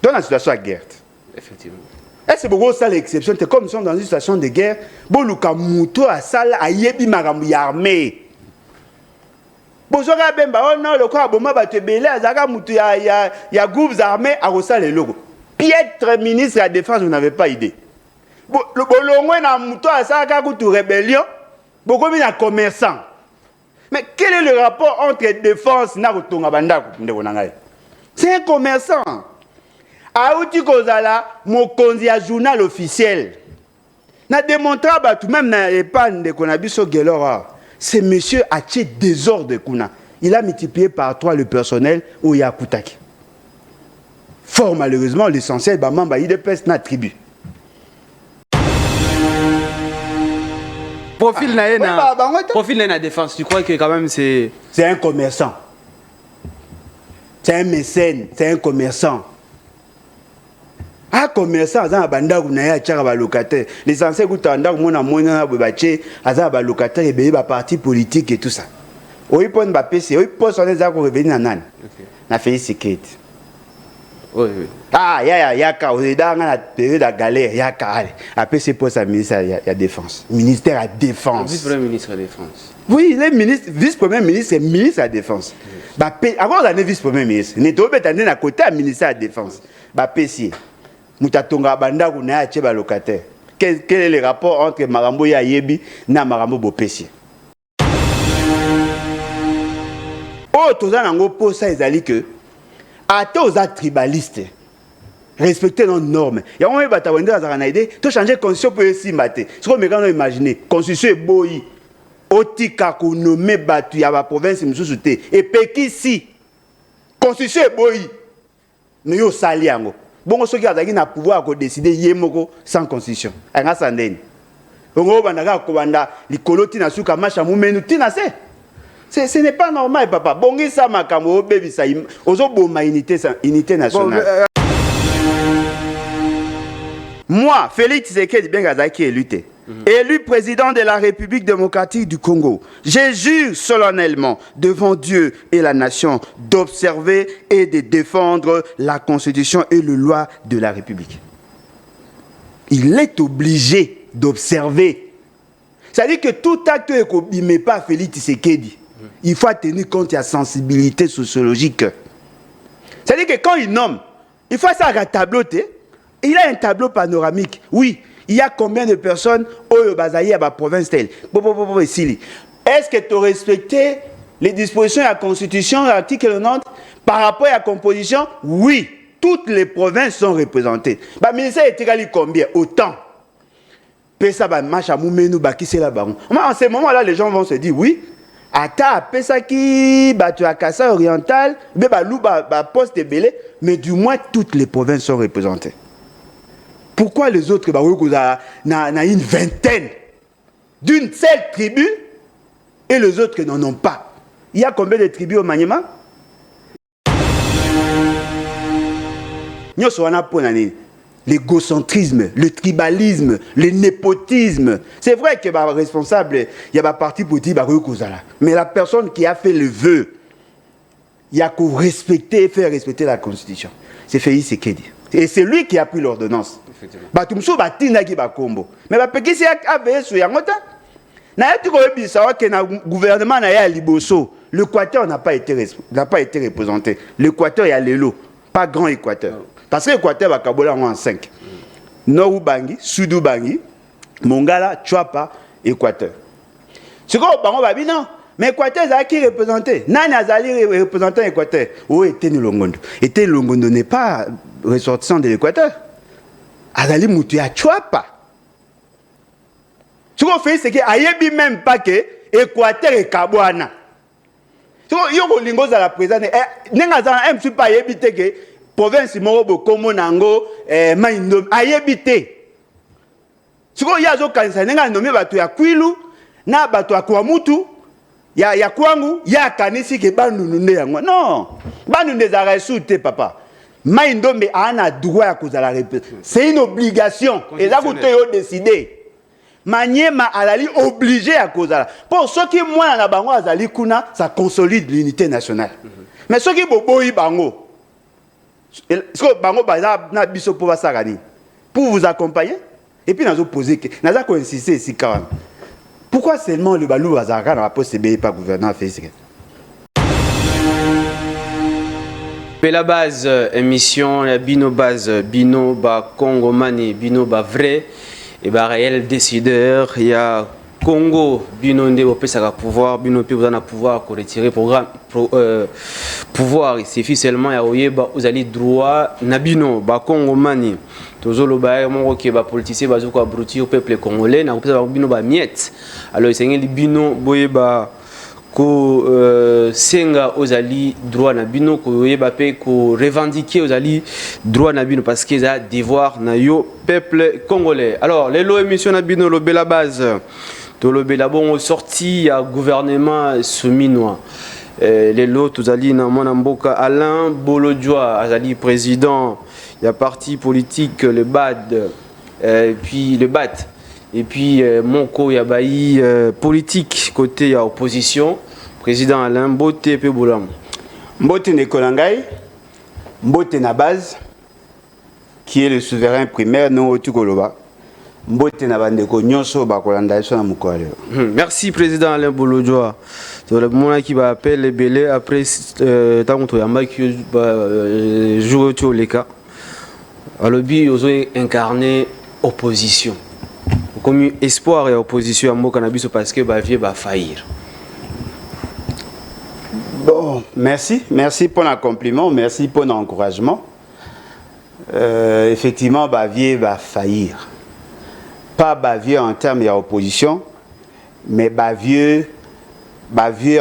Dans la situation de guerre. Effectivement. Et c'est beaucoup ça l'exception. C'est comme nous sommes dans une situation de guerre. Bon, le Kamouto a ça, a yebi maramou armée. Bozoka bemba, oh non, le quoi, bon, ma batte belé, azaka moutou, ya groupes armés à Rossa les logos. Piètre ministre de la Défense, vous n'avez pas idée. Le bolongwe na moutou a ça, koutou rébellion, beaucoup mis un commerçant. Mais quel est le rapport entre défense et Narutonga Banda? C'est un commerçant. Aouti Kozala, mon konzi à journal officiel. Na démontré tout même na épargne de Konabiso Gelora. C'est monsieur Aché désordre Kuna. Il a multiplié par 3 le personnel au Yakutaki. Fort malheureusement, l'essentiel, Bamamba, il dépêche na tribu. Profil na défense, tu crois que quand même c'est... C'est un commerçant. C'est un mécène, c'est un commerçant. Un commerçant, il a un locataire. L'essentiel, c'est qu'il a un locataire, il a un parti politique et tout ça. Il peut pas PC, il peut pas revenir à Nan. Il a fait sécurité. Oui. Ah, il y a dans la période de galère, il y a après c'est pour ça ministère de la Défense. Ministère de la Défense. Vice-premier ministre de la Défense. Oui, le ministre, vice-premier ministre, c'est ministre de la Défense. Avant, on a vice-premier ministre. On est à côté du ministère de la Défense. PC. Moutatonga Banda, on a un locataire. Quel est le rapport entre Marambo Yayebi et Marambo Bopessi? Oh, tout ça, on a posé ça, ils ont dit que à tous les tribalistes, respecter nos normes. Il y a un peu de idée, tu changer la constitution pour essayer de battre. Ce qu'on peut imaginer, la constitution est beau. Otika ko nommé batu ya la province Moussouté. Et Pékin si, la constitution est beau. Nous sommes sali yango. Bon, ceux qui ont pouvoir de décider yemoko sans constitution. On a sandeni. On a kobanda likolo tina suka macha mumenu tina se. Ce n'est pas normal, papa. Bongi sa makamo baby sa ozo boma unité nationale. Moi, Félix Tshisekedi Bengazaki est lutté. Élu président de la République démocratique du Congo, je jure solennellement devant Dieu et la nation d'observer et de défendre la Constitution et les lois de la République. Il est obligé d'observer. C'est-à-dire que tout acte ne met pas Félix Tshisekedi. Il faut tenir compte de la sensibilité sociologique. C'est-à-dire que quand il nomme, il faut ça un tableau. Il a un tableau panoramique. Oui. Il y a combien de personnes au Bazaï à la province telle? Est-ce que tu as respecté les dispositions de la Constitution, l'article 90, par rapport à la composition? Oui, toutes les provinces sont représentées. Le ministère est combien? Autant. En ce moment-là, les gens vont se dire oui. Ata pesa ki batu akasa oriental, poste belé, mais du moins toutes les provinces sont représentées. Pourquoi les autres n'ont une vingtaine d'une seule tribu et les autres n'en ont pas? Il y a combien de tribus au Maniema? L'égocentrisme, le tribalisme, le népotisme. C'est vrai que les responsables, il y a un parti politique, mais la personne qui a fait le vœu, il y a qu'à respecter et faire respecter la Constitution. C'est Félix Tshisekedi. Et c'est lui qui a pris l'ordonnance. Mais le gouvernement l'Équateur n'a pas été représenté. L'Équateur, il y a l'élo, pas grand Équateur. Parce que l'Équateur va kabola en 5. Nord Bangi, Sud Bangi, Mongala, Chouapa, Équateur. C'est quoi on va dire non? Mais l'Équateur, c'est qui représenté? Nani Azali représentant l'Équateur. Où était Longondo? Était Longondo n'est pas ressortissant de l'Équateur. Azali Moutuya Chouapa. Ce qu'on fait, c'est qu'il n'y a même pas que l'Équateur et Kabouana. Ce qu'on y a la présence. Je ne suis pas habité que province Morobo, Komo Nango, Maïndo, ayébité. Ce qu'on y a kanisa, n'enga nommé batu ya Kwilu, na batu ya Kwamutu, ya Kwangu, ya kanisi ke bandu nunde yango. Non, bandu nde za resute papa. Maïndo me a droit à cause de la réponse. C'est une obligation. Et là vous te décider. Maniema alali obligé à cause de la. Pour ceux qui moi na bango azali kuna, ça consolide l'unité nationale. Mais ceux qui boboyi bango Est-ce que bango baza na biso pour basarani pour vous accompagner et puis nazo poser que naza ko insister ici quand même. Pourquoi seulement le balou bazaka na poste be pas gouverneur physique? La base émission la bino base bino ba Congo mani bino ba vrai et ba réel décideur il y a Congo bino nde opesaka pouvoir bino pe vous en a pouvoir ko retirer programme pouvoir il suffit seulement ya oyeba vous allez droit na bino ba Congo mani tozolo ba mon ke ba politicien ba zuko abruti au peuple congolais na opesa ba bino ba miette alors il bino boyeba ko senga ozali droit na bino ko yeba pe ko revendiquer ozali droit na bino parce que ça devoir na yo peuple congolais. Alors les lois émission na bino lo bela base to lo bela bon sorti à gouvernement souminois les lois tozali na mona mboka Alain Bolodjoa azali président il y a parti politique le BAD puis le BAT. Et puis, mon co-yabaï politique côté ya opposition, président Alain Mbote pe Boulam. Mbote Nekolangai, Mbote na base, qui est le souverain primaire, non au Tukoloba. Mbote na bandeko nyonso bakolanda so na mukwale. Merci président Alain Bolodjoa. C'est le moment qui va appeler les belés après tant que yamba qui joue au leka. Alors bi ozo incarner opposition. Comme espoir et opposition à mon cannabis parce que Bavier va faillir. Bon, merci pour le compliment, merci pour l'encouragement. Effectivement, Bavier va faillir. Pas Bavier en termes d'opposition, mais Bavier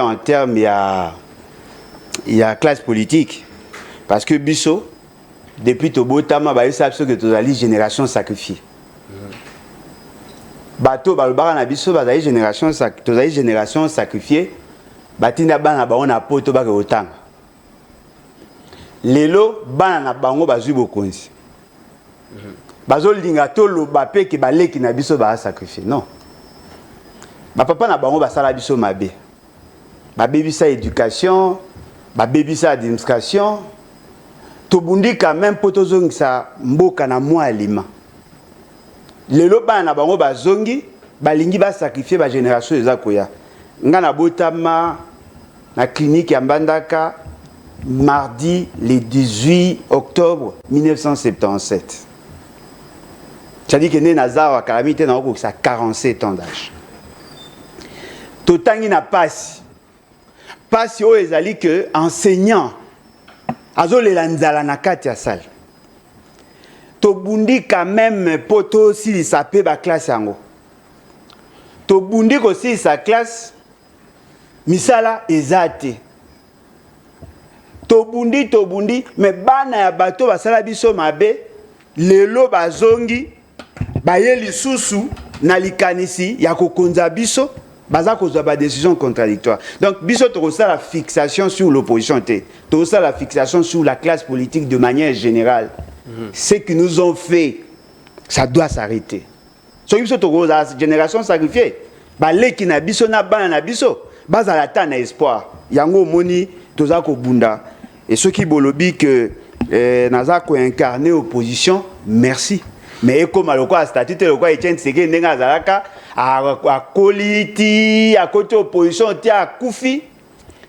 en termes de classe politique. Parce que Bisso, depuis Tobotama, il y a une génération sacrifiée. Bato balobaka na biso bazali génération sacrifiée batinda bana ba ona poto ba otanga lelo bana na bango bazui bokonzi bazolinga to loba pe ke baleki na biso ba sacrifier non ba papa na bango basala biso mabe ba bebisa éducation ba bebisa administration to bundi quand même poto zongisa mboka na mwa alima. Lelo bana bango bazongi balingi ba sacrifier ba génération ezakoya ngana botama na clinique ya Mbandaka mardi le 18 octobre 1977. C'est-à-dire que né Nazar wa calamité na ko 47 ans d'âge. Totangi na passe o ezali que enseignant azolela nzala na kati ya salle. Tobundi quand même poto si sapé ba classe yango. Tobundi ko si sa classe misala ezate. Tobundi mais bana ya bato basala biso mabe lelo bazongi baye lisusu na likanisi ya kokonza biso baza kozwa ba décision contradictoire. Donc biso to ça la fixation sur l'opposition té. To ça la fixation sur la classe politique de manière générale. Ce qu'ils nous ont fait, ça doit s'arrêter. So biso to la génération sacrifiée. Ba leki na biso na bana na biso, baza la ta na espoir. Yango moni toza ko bunda. Et ceux qui bolobi que naza ko incarner opposition, merci. Mais comme maloko a statut te lokwa Etienne Tshisekedi ndenga zalaka a koliti a côté opposition ti a kufi.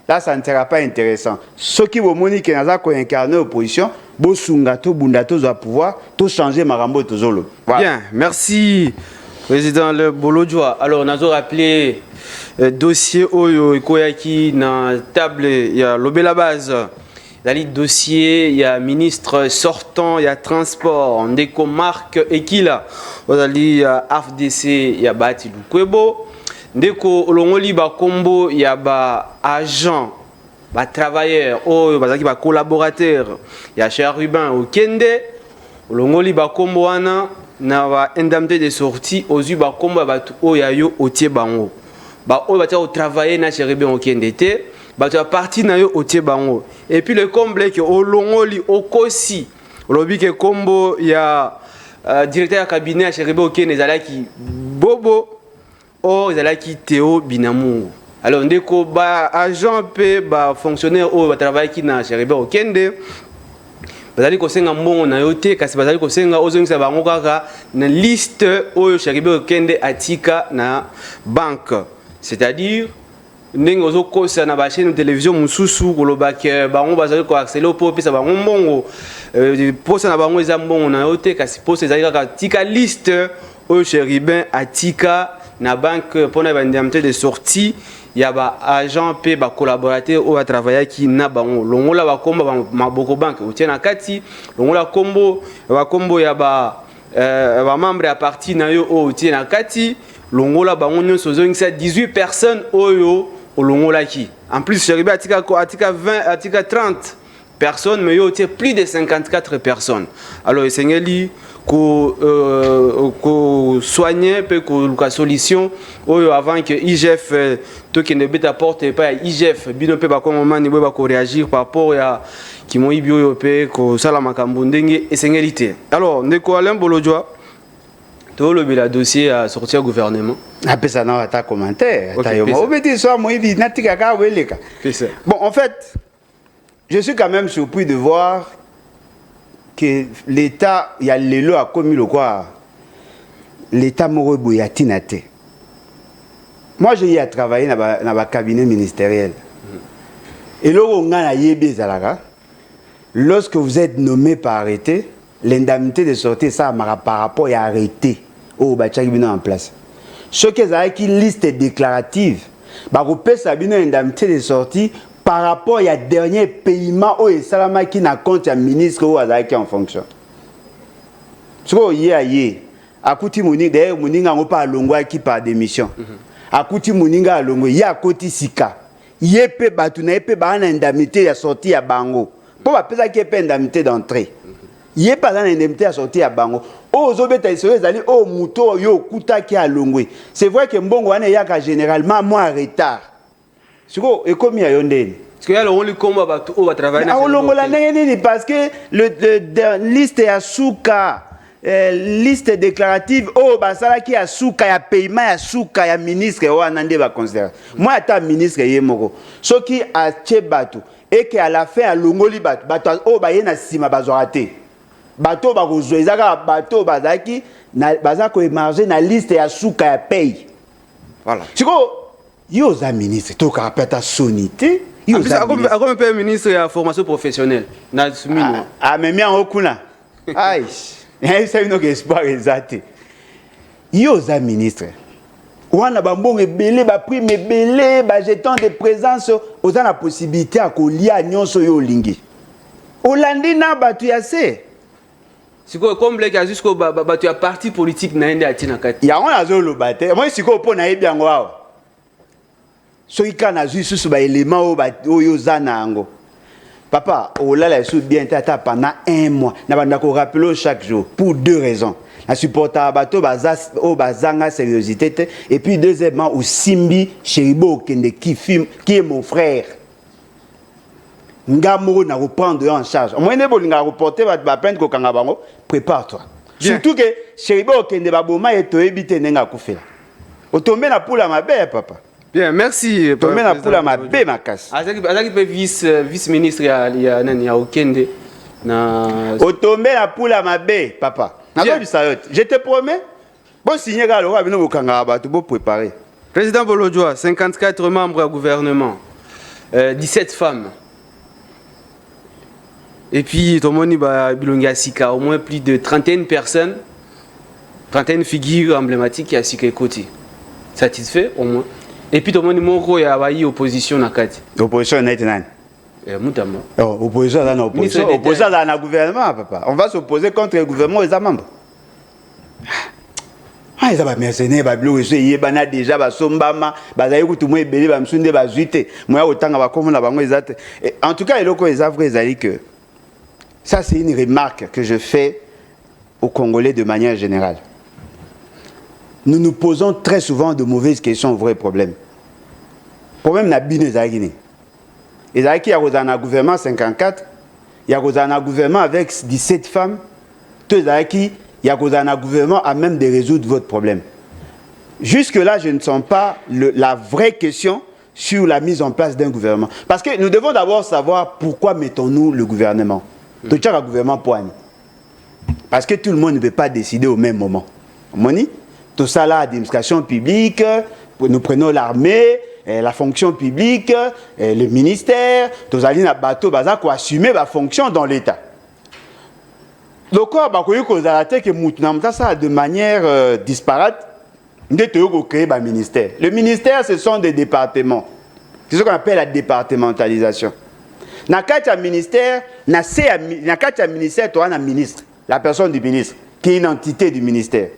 Là ça ne sera pas intéressant. Ceux qui bomoni que naza ko incarner opposition, bo sunga to bunda to za pouvoir, to changer marambo to zolo. Voilà. Bien, merci président le Bolodjoa. Alors nazo rappelé dossier oyo ikoyaki na table ya lobela base. Dali dossier, il y a ministre sortant, il y a transport, ndeko Marc Ekila, il y a AFDC, il y a Bati Lukwebo, ndeko Olongoli ba kombo, il y a ba agent, ba travailleur, oh bazaki ba collaborateur, il y a Cher Rubin au Kende, Olongoli ba kombo wana na ba indemnité de sortie, ozu ba kombo ba o ya yo otie bango. Ba o ba ta travailler na Cher Rubin au Kende te. Bah tu as parti na yo otie bango et puis le comble que olongoli okosi lobi ke kombo ya directeur de cabinet chez Rebe Okene ezalaki bobo o ezalaki Théo Binamungu. Alors ndeko ba agent pe ba fonctionnaire o ba travailler ki na chez Rebe Okende bazali kosenga mbongo na yo te kasi bazali kosenga ozongisa bango kaka na liste oyo Chéribe Okende atika na banque, c'est-à-dire ndenge ozokosa na ba chaîne de télévision mususu koloba ke bango bazali ko accéder au pesa bango mbongo posa na bango eza mbongo na yo te kasi posa ezali kaka tika liste oyo Chéribe atika na banque pour na bandamte de sortie ya ba agent pe ba collaborateur ou ba travailler qui na bango longola ba komba ba maboko banque otie na kati longola kombo ya ba membre ya parti na yo otie na kati longola bango nyonso zongisa 18 personnes oyo longola ki en plus Chéribe atika 20 atika 30 personnes mais yo otie plus de 54 personnes alors esengeli ko soigner pe ko la solution oyo avant que IGF to qui ne beta porte pas IGF bino pe ba komomani ba ko réagir par rapport ya ki mo ibi oyo pe ko sala makambo ndenge esengeli. Alors ndeko Alain Bolojwa to le bila dossier à sortir gouvernement après ça n'a pas commentaire bon en fait je suis quand même surpris de voir que l'État, il y a les lois à commis le quoi, l'État m'a tinate. Moi, j'ai eu à travailler dans le cabinet ministériel. Et lorsque vous êtes nommé par arrêté, l'indemnité de sortie, ça par rapport à arrêté au bachag en place. Ce qui est une liste déclarative, vous payez l'indemnité de sortie par rapport à dernier paiement au salama qui n'a compte un ministre ou qui en fonction. Ce que yé akuti muninga d'ailleurs muninga ngo pas longwa qui par démission. Akuti muninga longwa ya koti sika. Yé pe batu na pe ba na indemnité ya sortie ya bango. Pour ba pesa qui pe indemnité d'entrée. Yé pas na indemnité ya sortie ya bango. O zobeta isoro ezali o muto yo kuta ki a longwe. C'est vrai que mbongo wana yaka généralement moi en retard. Et comme il y a yondé. Parce que là, on lui combat va travailler. Parce que le liste est à souka, liste déclarative, oh, bah ça là qui a souka, il y a paiement, il y a souka, il y a ministre, oh, on va considérer. Moi, étant ministre, il y a moko. Ce qui a tché bateau et qui à la fin a longoli bateau, oh, bah il y a sima bazorate. Bateau, bah rozo, ils ont bateau, bazaki, bazako émargé na liste et à souka, il y a paye. Voilà. Tu vois? Yo za ministre to ka peta sonité yo za comme pe ministre ya formation professionnelle na sumino mais mi en okuna ai ça une que espoir exact yo za ministre wana ba mbongo belé ba prime belé ba jeton de présence oza na possibilité à kolia nyonso yo lingi olandi na batu ya se siko comme les cas jusqu'au batu ya parti politique na ende atina kati ya on azo lo bate moi siko po na yebi yango awa so ikana juste sur ba élément oyo zanango papa olala sous bien tata pendant 1 mois na banda ko rappeler chaque jour pour 2 raisons la supporter bato bazanga sérieuxité et puis deuxièmement au Simbi Chéribe Okende qui est mon frère ngamo na reprendre en charge moi ne bolinga reporter ba plainte ko kanga bango prépare-toi surtout que Chéribe Okende ba boma eto ebite nenga kufela otombe na pula mabe papa. Bien, merci. Tomé na pula mabe makas. Azaki pe vice ministre ya nani ya Okende na otombe na pula mabe papa. Je te promets. Bon signer ga lo bino bokanga ba to bo préparer. Président Bolojwa, 54 membres du gouvernement. 17 femmes. Et puis tomoni ba bilonga sika au moins plus de 31 personnes. 31 figures emblématiques qui a sika côté. Satisfait au moins. Et puis tout le monde moko ya bayi opposition na kati. Opposition net nan. Mutama. Opposition dans opposition. Opposition dans le gouvernement papa. On va s'opposer contre le gouvernement et les membres. Ah ils ba mercenaires ba bilo so yebana déjà ba sombama ba zayi kutu mo ebele ba msunde ba zuite. Moya otanga ba komona bango ezate. En tout cas eloko ezavre ezali que ça c'est une remarque que je fais aux Congolais de manière générale. Nous nous posons très souvent de mauvaises questions aux vrais problèmes. Problème na bino ezaki. Ezaki ya kozana gouvernement 54, ya kozana gouvernement avec 17 femmes, tout ezaki ya kozana gouvernement à même de résoudre votre problème. Jusque là, je ne sens pas la vraie question sur la mise en place d'un gouvernement. Parce que nous devons d'abord savoir pourquoi mettons-nous le gouvernement. Tout le gouvernement poigne. Parce que tout le monde ne peut pas décider au même moment. Moni, tout ça là, l'administration publique, nous prenons l'armée, la fonction publique, le ministère, tous allons à bateau, pour assumer la fonction dans l'État. Le corps, que ça de manière disparate, nous devons créer un ministère. Le ministère, ce sont des départements. C'est ce qu'on appelle la départementalisation. Dans le ministère, tu as un ministre, la personne du ministre, qui est une entité du ministère.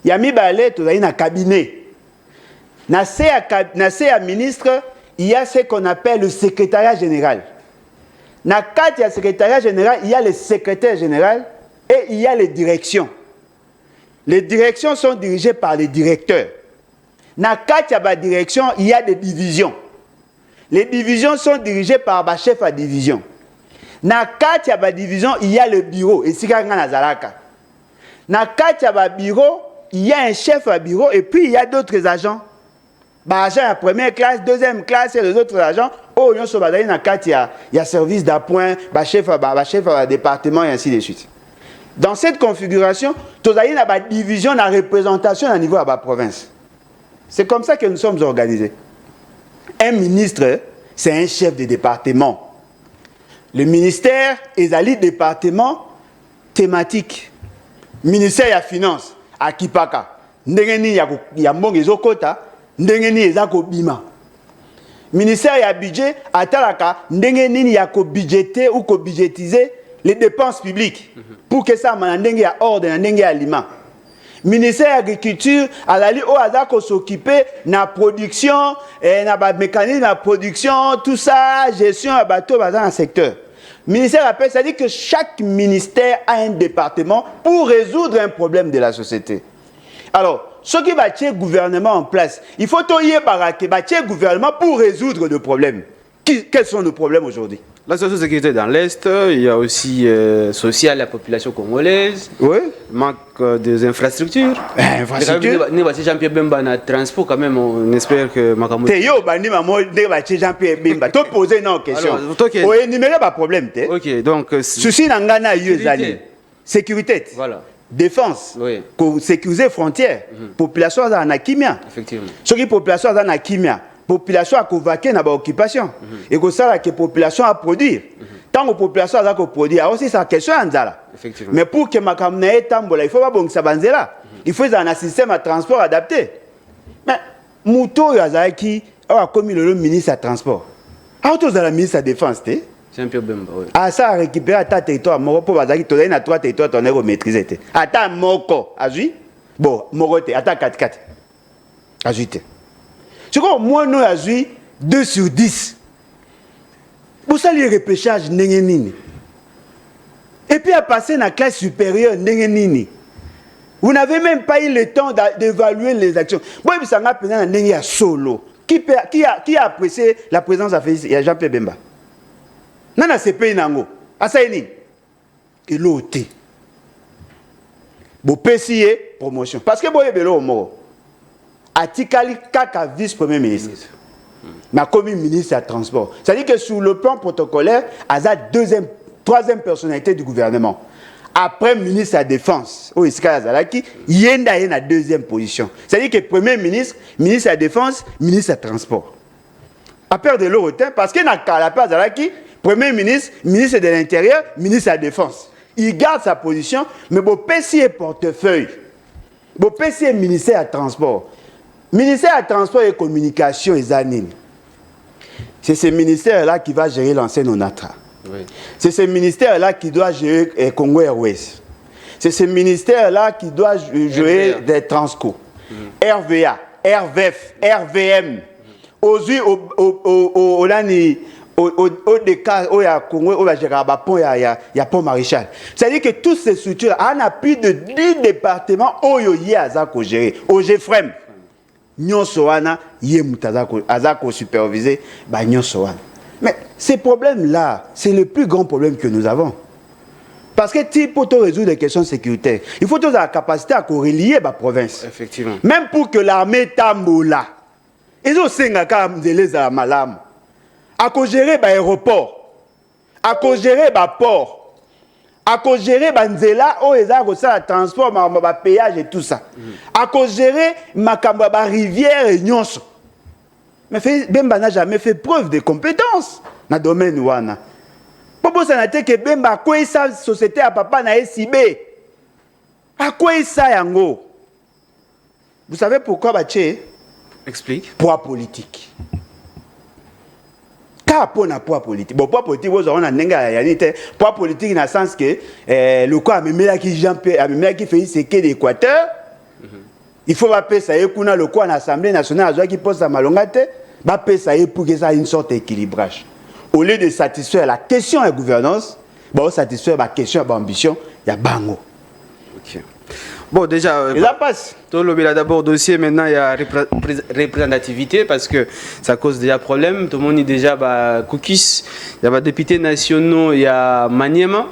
Il y a mis un cabinet. Dans le ministre, il y a ce qu'on appelle le secrétariat général. Dans le secrétariat général, il y a le secrétaire général et il y a les directions. Les directions sont dirigées par les directeurs. Dans la direction, il y a des divisions. Les divisions sont dirigées par le chef de division. Dans la division, il y a le bureau. Et si dans le bureau, il y a un chef de bureau et puis il y a d'autres agents. Agents de première classe, deuxième classe et les autres agents. Oh, il y a service d'appoint, chef de département et ainsi de suite. Dans cette configuration, tu as une division, une représentation au niveau de la province. C'est comme ça que nous sommes organisés. Un ministre, c'est un chef de département. Le ministère est un département thématique. Ministère de la Finance, à Kipaka. Ndengeni ya mbongo ezokota, ndengeni ezako bima. Ministère ya budget, atalaka, ndengeni ya ko budgéter ou ko budgétiser les dépenses publiques pour que ça manenge ya ordre, ndenge ya aliment. Ministère de l'Agriculture, alali o azako s'occuper na production, na ba mécanisme de production, tout ça, gestion à bateau dans un secteur. Ministère de la paix, ça dit que chaque ministère a un département pour résoudre un problème de la société. Alors, ce qui va le gouvernement en place, il faut qu'il y ait un gouvernement pour résoudre le problème. Quels sont nos problèmes aujourd'hui? La sécurité dans l'Est, il y a aussi social, la population congolaise, oui. Manque des infrastructures. Infrastructures. Jean-Pierre Bemba na transport quand même, on espère que Makamou. Yo bandi maman Jean-Pierre Bemba. Tu poser une question. On énumérer pas problème. Ok, donc souci n'angana yezali. Sécurité. Voilà. Défense. Oui. Sécuriser frontières. Population dans la kimia. Effectivement. Ce qui population dans la kimia. Population a convaincu dans l'occupation. Et que ça, la population a produire. Tant que la population a produire, aussi c'est la question d'Anzala. Mais pour que ma caméra tambola, il faut pas bon que ça banzela. Il faut un système de transport adapté. Mais Mouto Yazaki a commis le ministre de transport. A tous dans la ministre de défense, tu Jean-Pierre Bemba, oui. Ah, ça a récupéré ta territoire, moro pour Bazaki, tu as 3 territoires, tu as maîtrisé. Ata moko, azui. Bon, morote, ata 4-4. Azuite. C'est comme moi, nous avons 2 sur 10. Pour ça, les repêchages, n'engenini. Et puis, à passer dans la classe supérieure, n'engenini. Vous n'avez même pas eu le temps d'évaluer les actions. Moi, je suis un solo. Qui a apprécié la présence de Jean-Pierre Bemba? Non, non, c'est pas une Asaïni. Et l'autre. Bon, PCA, promotion. Parce que vous avez besoin de Atikali Kaka, vice-premier ministre. Ma commune ministre de transport. C'est-à-dire que sur le plan protocolaire, Aza troisième personnalité du gouvernement. Après ministre de la Défense, il y a une deuxième position. C'est-à-dire que premier ministre, ministre de la Défense, ministre de transport. Après de l'autre, parce qu'il y a la place de premier ministre, ministre de l'Intérieur, ministre de la Défense. Il garde sa position, mais bon PC portefeuille. Bon PC ministère de transport. Ministère de transport et communication et Zanine. C'est ce ministère-là qui va gérer l'ancienne ONATRA. Oui. C'est ce ministère-là qui doit gérer Congo Airways. C'est ce ministère-là qui doit gérer des Transco. RVA, RVF, RVM. Au décas, il y a Congo, il y a Pont Maréchal. C'est-à-dire que toutes ces structures, on a plus de 10 départements où il y a gérer. Au GFREM. Nyosoana, Azako supervisé, Nyosoana. Mais ces problèmes-là, c'est le plus grand problème que nous avons. Parce que pour résoudre les questions sécuritaires, il faut avoir la capacité à relier la province. Effectivement. Même pour que l'armée tambola. Ils ont 5 à malam. À gérer l'aéroport, à gérer le port, à cause gérer banzela o eza ko ça transport ma péage et tout ça à cause gérer makamba ba rivière et nyonso mais Bemba n'a jamais fait preuve de compétences dans domaine wana popo ça n'a été que Bemba quoi ça société à papa na SIB à quoi ça yango vous savez pourquoi baché explique poids politique. Car pour un poids politique, bon poids politique, vous avez un poids politique dans le sens que le quoi a qui fait ce qu'est l'Équateur, il faut pas ça y kuna le quoi en Assemblée nationale, qui pose sa malongate, va ça pour que ça ait une sorte d'équilibrage. Au lieu de satisfaire la question de gouvernance, bon satisfaire la question d'ambition, il y a bango. Ok. Bon, déjà, et ça passe. Il y a d'abord dossier, maintenant il y a représentativité parce que ça cause déjà problème. Tout le monde dit déjà cookies. Il y a des députés nationaux, il y a Maniema.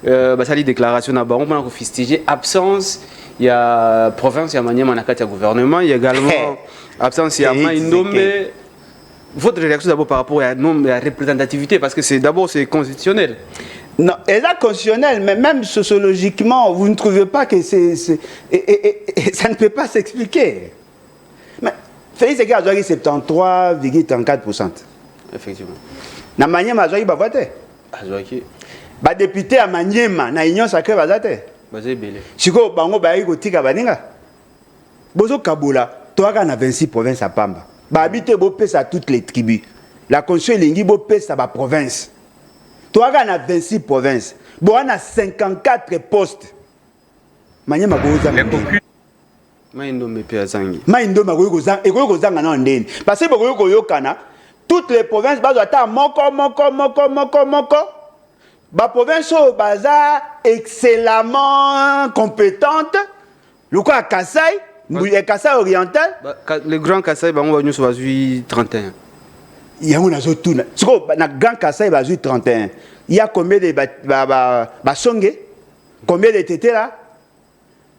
Ça dit déclaration d'abord, on peut fustiger absence. Il y a province, il y a Maniema, il y a gouvernement. Il y a également absence, il y a Maïndombe. Votre réaction d'abord par rapport à la représentativité parce que c'est d'abord c'est constitutionnel. Non, et là, constitutionnel, mais même sociologiquement, vous ne trouvez pas que et ça ne peut pas s'expliquer. Mais Félix Sekedi a 73,34%. Effectivement. Na Maniema a voté. Ba député à Maniema, na Union sacrée va voter. Bazé belé. Siko bango ba yiko tika baninga. Bozo Kabula, toi na 26 provinces à Pamba. Ba habité bo pesa toutes les tribus. La constitution lingi bo pesa ba province. Toi, on a 26 provinces. Bon, on a 54 postes. Maniema goza. Maïndombe Piazangi. Maïndombe goza. Et goza na ndeni. Parce que bogo yokana, toutes les provinces bazo ata moko. Ba province baza excellemment compétente. Le quoi Kassai, Kassai oriental. Le grand Kassai ba on va nous sur 31. Il y a un autre tour. Dans Grand Kassai, il y a 31. Il y a combien de Basonge, combien de Tété là,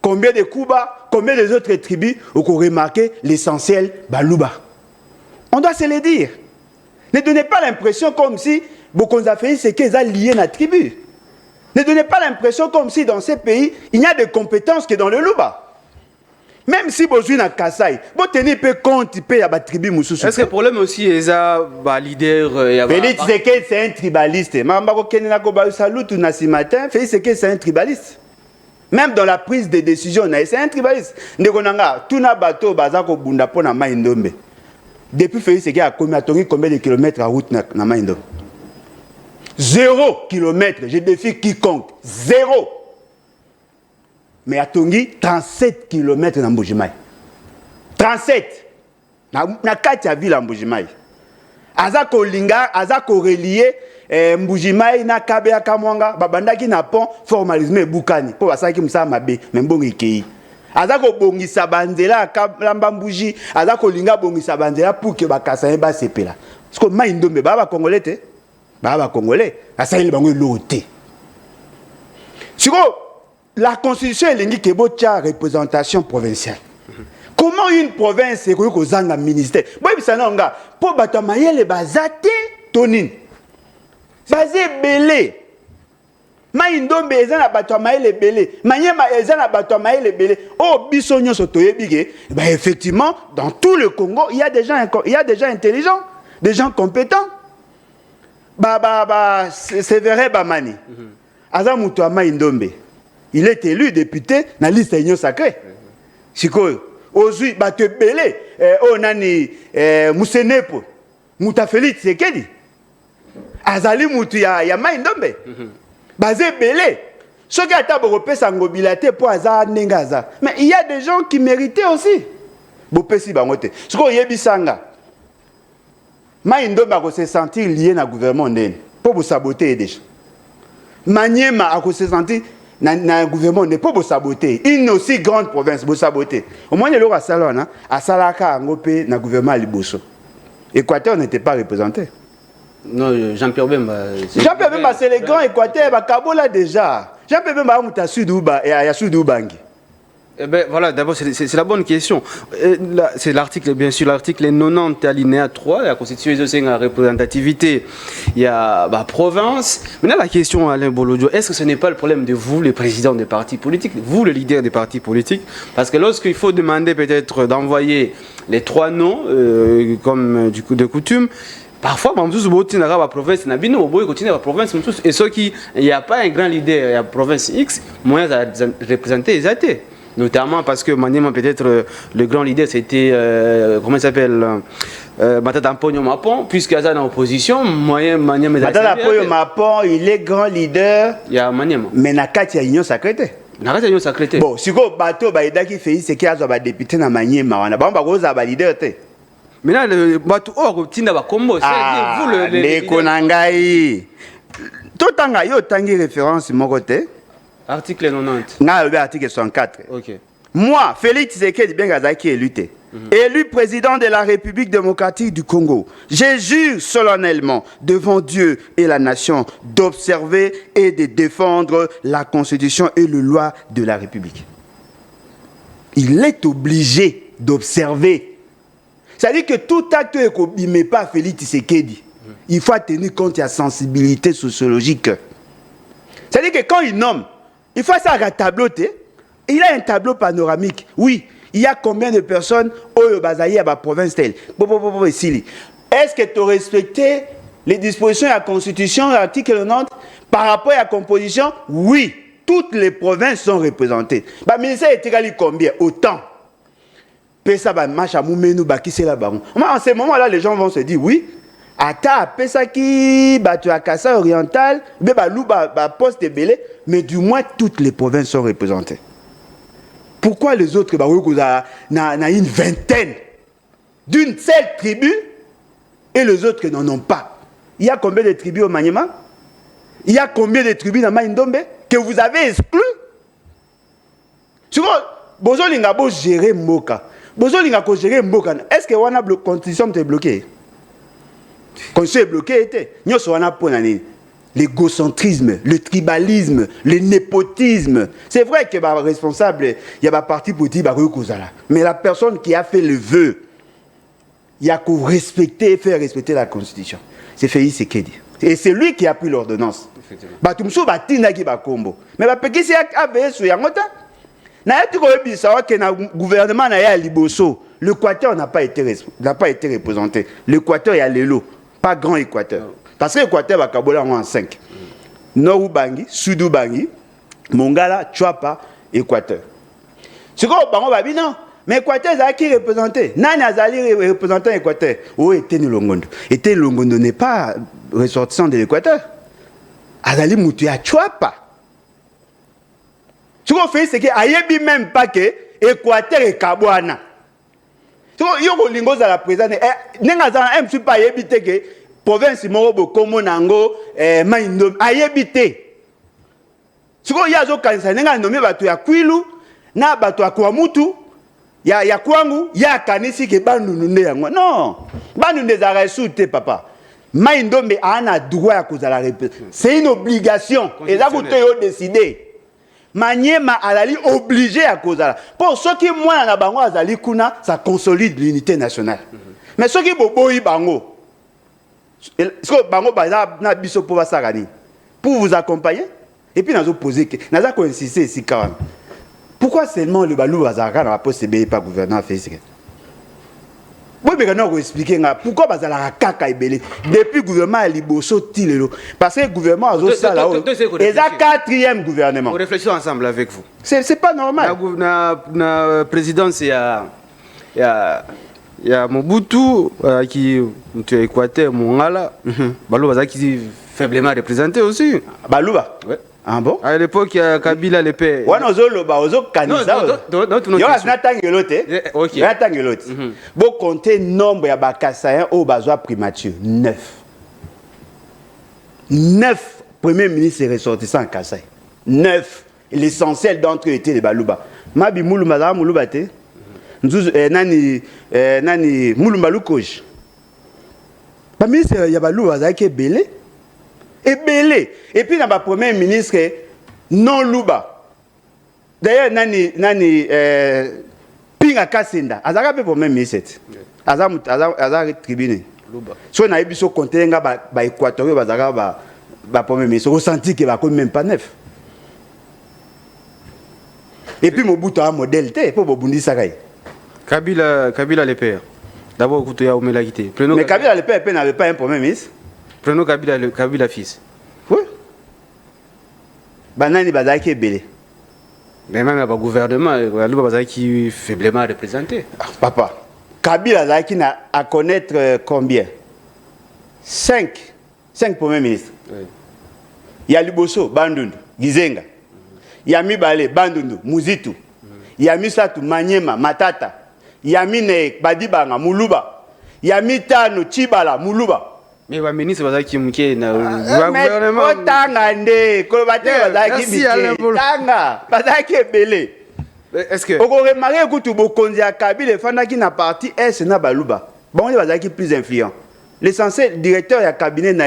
combien de Kuba, combien des autres tribus où on remarqué l'essentiel Balouba. On doit se le dire. Ne donnez pas l'impression comme si Bokonza Félix Sekedi est lié à la tribu. Ne donnez pas l'impression comme si dans ces pays, il y a des compétences que dans le Louba. Même si vous êtes à Kassai, vous tenez peu compte de la tribu Moussou. Est-ce que le problème aussi est ça, leader Félix Sekedi c'est un tribaliste. Félix Sekedi c'est un tribaliste. Même dans la prise de décision, c'est un tribaliste. Depuis Félix Sekedi a combien de kilomètres à route na Maïndombe? 0 kilomètre. Je défie quiconque. 0. Mais à Tongi, 37 km dans Mbujimai. 37. Na kati ya ville en Mbujimai. Azako linga, azako relié Mbujimai na Kabea Kamwanga, babandaki na pont formalisme bukani. Po basaki musa mabe, membongi kei. Azako bongisa banzela lamba Mbuji, azako linga bongisa banzela pour que bakasa ba sepela. Parce que Maïndombe baba congolais te. Baba congolais, asaili bango loté. Siko la constitution est l'indique que représentation provinciale. Comment une province est un ministère? Bon, ça n'a pour batamayer les bazate tonin. Bazé belé. Maïndombe ezana batamayer les belé. Maniema ezana batamayer les belé. Oh, bisonyo sotoye bigé. Ben effectivement, dans tout le Congo, il y a des gens intelligents, des gens compétents. C'est vrai Bamani. Azamuto Maïndombe. Il est élu député dans la liste de l'Union sacrée. Sikoyo. Aujourd'hui, bate belé. Nani Moussenepo. Mouta Félix Sekedi. Azali Moutou ya Maïndombe. Bazé belé. Ce qui a été repéré sans mobilité pour Azar Nengaza. Mais il y a des gens qui méritaient aussi. Bopesi bangote. Ce qu'on y a bisanga. Maïndombe a se sentir lié à gouvernement pour vous saboter déjà. Maniema a se sentir na gouvernement ne peut pas saboter. Une aussi grande province pour saboter. Au moins, il y a Salona, à Salaka, na gouvernement à Liboso. Équateur n'était pas représenté. Non, Jean-Pierre Bemba. Jean-Pierre Bemba, c'est le grand Équateur, Kabola déjà. Jean-Pierre Bemba, il y a Sud-Oubangi. Eh ben, voilà, d'abord, c'est la bonne question. C'est l'article, bien sûr, l'article 90 alinéa 3, la Constitution, c'est la représentativité, il y a la province. Maintenant, la question, Alain Bolodio, est-ce que ce n'est pas le problème de vous, les présidents des partis politiques, vous, le leader des partis politiques? Parce que lorsqu'il faut demander peut-être d'envoyer les 3 noms, comme du coup de coutume, parfois, la province, la province, et ceux qui, il n'y a pas un grand leader, il y a province X, moyen de représenter les athées. Notamment parce que Maniema, peut-être le grand leader, c'était, comment il s'appelle, Matata Mponyo Mapon, puisqu'il y a dans l'opposition, Maniema. Matata Mponyo Mapon, il est grand leader. Il y a Maniema. Mais Nakati a union sacrée. Nakati a union sacrée. Bon, si vous bateau, qui fait, c'est qu'il y a un député dans Maniema, on a un leader. Maintenant, le bateau, Tina Bakombo, c'est vous le. Les Konangai. Tout le temps, il y a une référence, mon côté. Article 90. Non, article 64. Ok. Moi, Félix Tshisekedi Bengazaki élu. Élu président de la République démocratique du Congo, je jure solennellement devant Dieu et la nation d'observer et de défendre la Constitution et les lois de la République. Il est obligé d'observer. C'est-à-dire que tout acte ne met pas Félix Tshisekedi. Il faut tenir compte de la sensibilité sociologique. C'est-à-dire que quand il nomme, il faut ça un tableau. Il a un tableau panoramique. Oui, il y a combien de personnes au Bazaï à la province telle. Est-ce que tu as respecté les dispositions de la Constitution, l'article 90, par rapport à la composition? Oui, toutes les provinces sont représentées. Le ministère est combien? Autant. En ce moment-là, les gens vont se dire oui. Ata Pesaki, tu as Kassa oriental, poste de Belé, mais du moins toutes les provinces sont représentées. Pourquoi les autres, il y a une vingtaine d'une seule tribu et les autres n'en ont pas? Il y a combien de tribus au Maniema? Il y a combien de tribus dans Maïndombe que vous avez exclus? Souvent, Bozo Lingabo gérer Mboka. Bozo Lingabo gérer Mboka. Est-ce que la constitution est bloquée? Quand c'est bloqué, l'égocentrisme, le tribalisme, le népotisme. C'est vrai que le responsable, il y a un parti politique, mais la personne qui a fait le vœu, il y a qu'à respecter et faire respecter la Constitution. C'est Félix Tshisekedi. Et c'est lui qui a pris l'ordonnance. Mais gouvernement l'Équateur n'a pas été représenté. L'Équateur, il y a l'élo. Pas grand Équateur. Parce que l'Équateur va kabola en 5. Nord Bangi, Sud Bangi, Mongala, Chouapa, Équateur. C'est quoi au Bango non? Mais l'Équateur, c'est qui représenté? Nani Azali représentant l'Équateur? Où était Longondo? Était Longondo n'est pas ressortissant de l'Équateur. Azali Moutou à Chouapa. Ce qu'on fait, c'est qu'il n'y a même pas que l'Équateur est Kabouana. Yoko lingo za la présidente nenga za un petit pas yebité que province morobo komo nango maindo ayebité siko yazo kanisa nenga nomi batu ya Kwilu na batu ya Kwamutu ya Kwangu ya kanisi ke banunde yango non banunde za resute papa maindombe ana droit ya kozala c'est une obligation et là vous te décider. Maniema alali obligé à cause de ça. Pour ceux qui moi na bango azali kuna, ça consolide l'unité nationale. Mais ceux qui boboyi bango, ce bango baza na biso pour basarani, pour vous accompagner. Et puis nazo poser que naza ko insister ici quand même. Pourquoi seulement le balou bazaka na poste be pas gouverneur Félix? Oui, mais on va expliquer pourquoi bazala kaka ebele depuis gouvernement à Liboso Tilelo parce que le gouvernement a ça là et ça quatrième gouvernement. On réfléchit ensemble avec vous. C'est pas normal. La présidence il y a Mobutu qui est Équateur Mongala Balou bazaki qui faiblement représenté aussi. Balouba. Ouais. Ah bon? À l'époque, il y a Kabila les paix. Ouais, non, kanisa. Il y a un tangelote. Ok. Il y a un tangelote. Bon, compter nombre de Bakassaïens au besoin primature. 9. 9 premiers ministres ressortissants en Kassai. 9. L'essentiel d'entre eux étaient les Balouba. Mabi Moulumba Mouloubate. Nani Moulumbalou Koj. Le ministre Yabalouba qui est belé. Et belé. Et puis, dans le premier ministre, non Louba. D'ailleurs, nani Pinga Kasenda, azaka pe pour même ministre. Azaka tribune. Si on a eu ce compté, ba Équateur, bazaka ba premier ministre. On sentit que va comme même pas neuf. Et puis Mobutu a un modèle pour Bobundi Sakai. Kabila les pères. D'abord, écoutez, on l'a quitté. Mais Kabila le père n'avait pas un premier ministre. Prenons Kabila fils. Oui. Banani bazaki belé. Mais même le gouvernement, il bazaki faiblement représenté. Papa, Kabila zaki à connaître combien? 5 premiers ministres. Oui. Il y a Liboso, Bandundu, Gizenga. Il y a Mibale, Bandundu, Muzitu. Il y a Misatu, Manyema, Matata. Il y a Mine, Badibanga, Muluba. Il y a Mitano, Chibala, Muluba. Mais le ministre va dire qu'il na gouvernement. Est-ce que on remarque que tout bokonzi a Kabila fanda qui na parti S na baluba. Bon il va dire plus influent. L'essentiel directeur ya cabinet na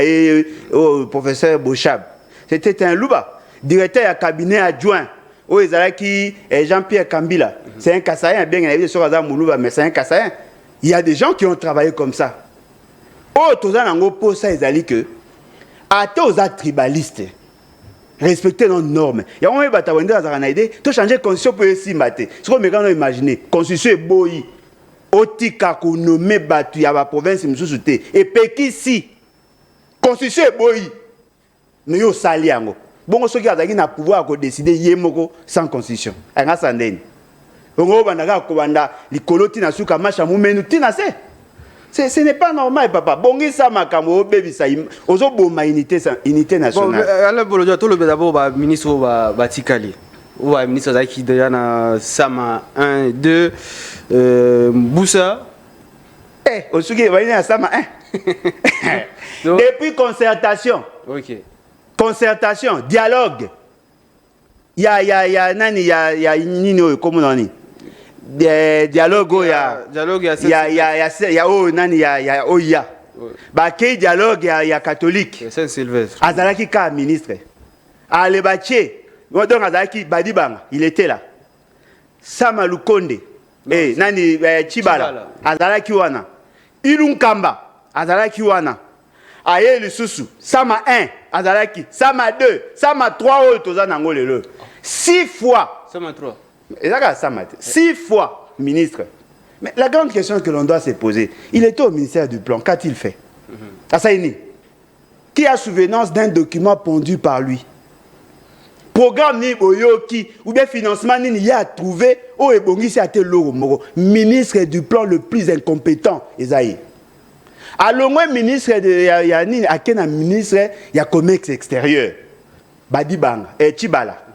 au professeur Bochab. C'était un Luba. Directeur ya cabinet adjoint au Ezalaki Jean-Pierre Kambila. C'est un Kassaïen bien il sur Azam Muluba mais c'est un Kassaïen. Il y a des gens qui ont travaillé comme ça. Oh, tous les gens pour ça, ils allaient que, à tous les tribalistes, respecter nos normes. Il y a un moment où tu as dit, tu as changé de constitution pour essayer de mater. Ce qu'on peut imaginer, constitution est beau, otika ko nommé batu ya ba province msusuté et peki si constitution est beau, mais yo sali yango. Bon, ceux qui ont na pouvoir de décider yemoko sans constitution. Anga sandeni. Bongo bandaka ko banda likoloti na suka macha mumenu tina se. Ce n'est pas normal, papa. Bongi sa makamo baby sa ozo boma unité nationale. Bon, alors bolojo to le d'abord ba ministre ba tikali. Ou ba ministre zaki déjà na sama 1 2 Boussa. Osuki ba na sama 1. Depuis concertation. OK. Concertation, dialogue. Il y a nani il y a nini comme nani. Dialogue il y a dialogue il y a catholique Saint-Sylvestre azalaki ka ministre Alebache donc azalaki Badibanga il était là Sama Lukonde nani Chibala azalaki wana Ilunkamba azalaki wana aye lisusu Sama 1 azalaki Sama 2 Sama 3 oyo toza nango lelo 6 fois Sama 3 6 fois ministre. Mais la grande question que l'on doit se poser, il était au ministère du Plan, qu'a-t-il fait? Assaini, qui a souvenance d'un document pondu par lui? Programme ni Boyoki, ou bien financement ni y a trouvé, oh et Bongisi a été l'oro, ministre du Plan le plus incompétent, Esaïe. Alors moi, ministre de Yanni, à quel ministre, il y a commerce extérieur, Badibanga, et Chibala.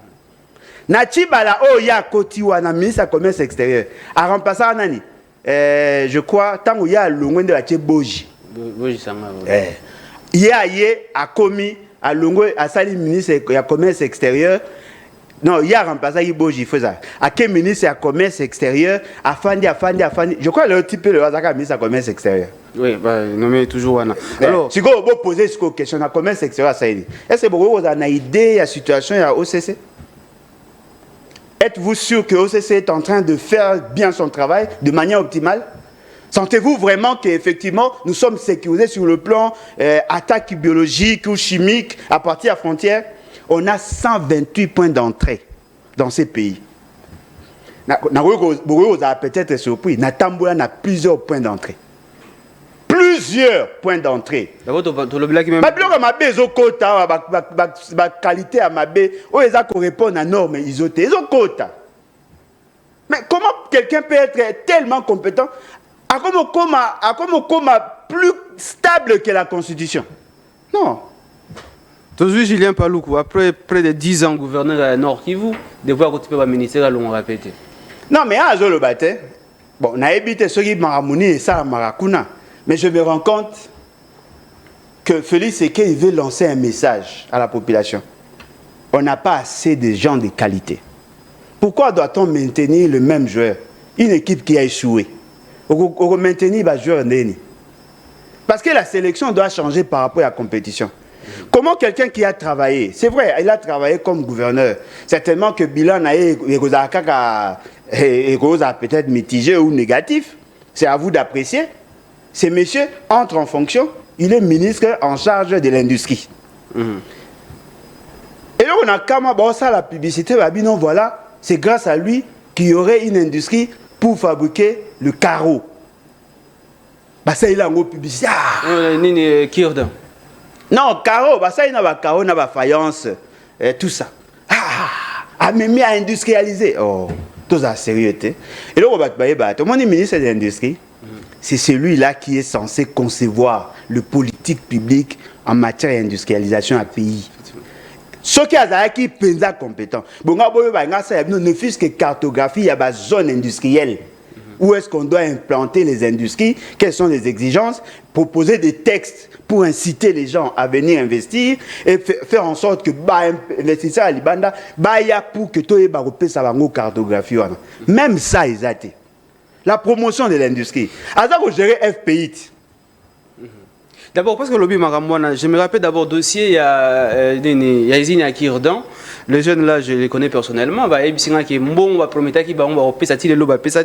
Na Chibala oh ya kotiwa na ministre commerce extérieur a remplacé nani je crois tant où il y a longo de la Boji sanga a commis à longo à sali ministre ya commerce extérieur non il y a remplacé Boji faisait à quel ministre ya commerce extérieur afandi je crois le type le azaka ministre commerce extérieur oui bah nommé toujours wana alors si vous poser ce question na commerce extérieur ça est-ce que vous avez une idée la situation ya OCC? Êtes-vous sûr que l'OCC est en train de faire bien son travail de manière optimale? Sentez-vous vraiment qu'effectivement nous sommes sécurisés sur le plan attaque biologique ou chimique à partir de la frontière? On a 128 points d'entrée dans ces pays. Vous avez peut-être surpris, Natamboula a plusieurs points d'entrée. Plusieurs points d'entrée. La qualité à ma baie, ils répondent à normes isotées. Ils ont quota. Mais comment quelqu'un peut être tellement compétent à comment plus stable que la Constitution? Non. Toujours Julien Paloukou, après près de 10 ans gouverneur à Nord Kivu, de voir que tu peux pas ministère l'ont répété. Non, mais à Zolo Bate, bon, on a évité ceux qui m'ont et ça à Marakuna. Mais je me rends compte que Félix Tshisekedi veut lancer un message à la population. On n'a pas assez de gens de qualité. Pourquoi doit-on maintenir le même joueur? Une équipe qui a échoué. On va maintenir le joueur Ndeni. Parce que la sélection doit changer par rapport à la compétition. Comment quelqu'un qui a travaillé, c'est vrai, il a travaillé comme gouverneur, certainement que bilan est peut-être mitigé ou négatif, c'est à vous d'apprécier. Ces messieurs entrent en fonction, il est ministre en charge de l'industrie. Et là, on a quand même ça, la publicité, non, voilà, c'est grâce à lui qu'il y aurait une industrie pour fabriquer le carreau. Bah ça, il a une publicité. Non, carreau, bah ça, il y a carreau, il y a faïence, tout ça. Mais à industrialiser. Oh, tout ça, sérieux. Et là, on va te tout le monde est ministre de l'Industrie. C'est celui-là qui est censé concevoir le politique public en matière d'industrialisation à pays. Ce qui est pensa compétent. Bon, ne fût-ce que cartographie, il y a une zone industrielle. Où est-ce qu'on doit implanter les industries? Quelles sont les exigences? Proposer des textes pour inciter les gens à venir investir et faire en sorte que l'investisseur à Libanda, pour que tout le monde sa cartographie. Même ça, ils ont été. La promotion de l'industrie. Alors, vous gérez FPI. D'abord, parce que lobby Maramouana, je me rappelle d'abord dossier, il y a Izine à Kirdan. Les jeunes là, je les connais personnellement. Bah, il y a qui bon, va promettre qui va on va peser les lots, va peser